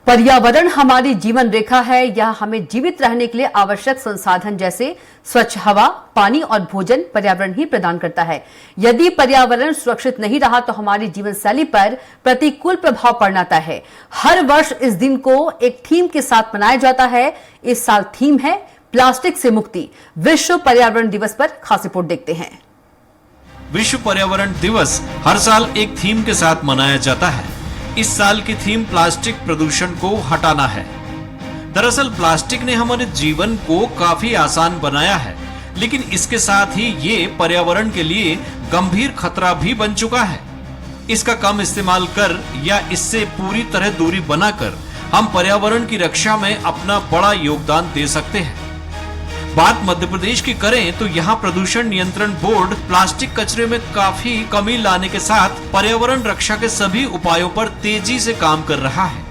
पर्यावरण हमारी जीवन रेखा है। यह हमें जीवित रहने के लिए आवश्यक संसाधन जैसे स्वच्छ हवा, पानी और भोजन पर्यावरण ही प्रदान करता है। यदि पर्यावरण सुरक्षित नहीं रहा तो हमारी जीवन शैली पर प्रतिकूल प्रभाव पड़ना तय है। हर वर्ष इस दिन को एक थीम के साथ मनाया जाता है। इस साल थीम है प्लास्टिक से मुक्ति। विश्व पर्यावरण दिवस पर खास रिपोर्ट देखते हैं। विश्व पर्यावरण दिवस हर साल एक थीम के साथ मनाया जाता है। इस साल की थीम प्लास्टिक प्रदूषण को हटाना है। दरअसल प्लास्टिक ने हमारे जीवन को काफी आसान बनाया है, लेकिन इसके साथ ही ये पर्यावरण के लिए गंभीर खतरा भी बन चुका है। इसका कम इस्तेमाल कर या इससे पूरी तरह दूरी बनाकर हम पर्यावरण की रक्षा में अपना बड़ा योगदान दे सकते हैं। बात मध्य प्रदेश की करें तो यहाँ प्रदूषण नियंत्रण बोर्ड प्लास्टिक कचरे में काफी कमी लाने के साथ पर्यावरण रक्षा के सभी उपायों पर तेजी से काम कर रहा है।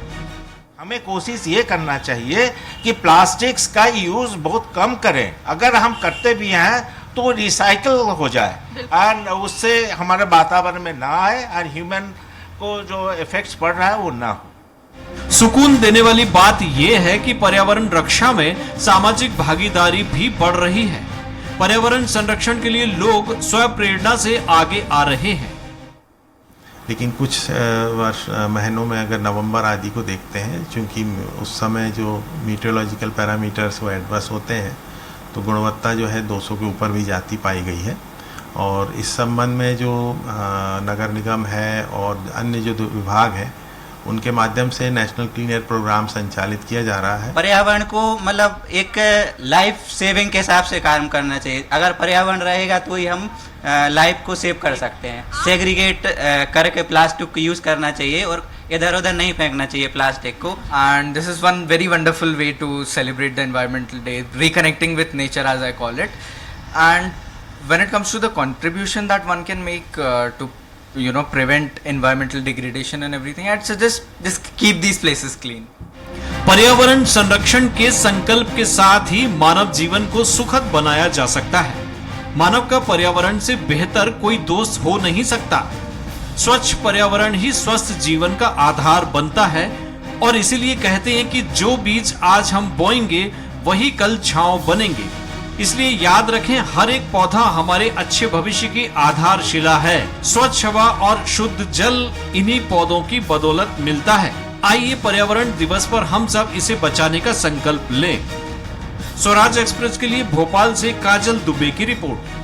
हमें कोशिश ये करना चाहिए कि प्लास्टिक्स का यूज बहुत कम करें। अगर हम करते भी हैं तो रिसाइकल हो जाए और उससे हमारे वातावरण में ना आए और ह्यूमन को जो इफेक्ट्स पड़ रहा है वो ना हो। सुकून देने वाली बात यह है कि पर्यावरण रक्षा में सामाजिक भागीदारी भी बढ़ रही है। पर्यावरण संरक्षण के लिए लोग स्वयं प्रेरणा से आगे आ रहे हैं। लेकिन कुछ महीनों में अगर नवंबर आदि को देखते हैं, क्योंकि उस समय जो मीटियोलॉजिकल पैरामीटर्स वो एडवर्स होते हैं तो गुणवत्ता जो है 200 के ऊपर भी जाती पाई गई है। और इस संबंध में जो नगर निगम है और अन्य जो विभाग है उनके माध्यम से नेशनल क्लीन एयर प्रोग्राम संचालित किया जा रहा है। पर्यावरण को मतलब एक लाइफ सेविंग के हिसाब से काम करना चाहिए। अगर पर्यावरण रहेगा तो ही हम लाइफ को सेव कर सकते हैं। सेग्रीगेट करके प्लास्टिक को यूज करना चाहिए और इधर उधर नहीं फेंकना चाहिए प्लास्टिक को। And this is one very wonderful way to celebrate the environmental day, reconnecting with nature as I call it. And when it comes to the contribution that one can make to prevent environmental degradation and everything, I'd suggest just keep these places clean. पर्यावरण संरक्षण के संकल्प के साथ ही मानव जीवन को सुखद बनाया जा सकता है। मानव का पर्यावरण से बेहतर कोई दोस्त हो नहीं सकता। स्वच्छ पर्यावरण ही स्वस्थ जीवन का आधार बनता है और इसीलिए कहते हैं कि जो बीज आज हम बोएंगे वही कल छांव बनेंगे। इसलिए याद रखें, हर एक पौधा हमारे अच्छे भविष्य की आधारशिला है। स्वच्छ हवा और शुद्ध जल इन्हीं पौधों की बदौलत मिलता है। आइए पर्यावरण दिवस पर हम सब इसे बचाने का संकल्प लें। स्वराज एक्सप्रेस के लिए भोपाल से काजल दुबे की रिपोर्ट।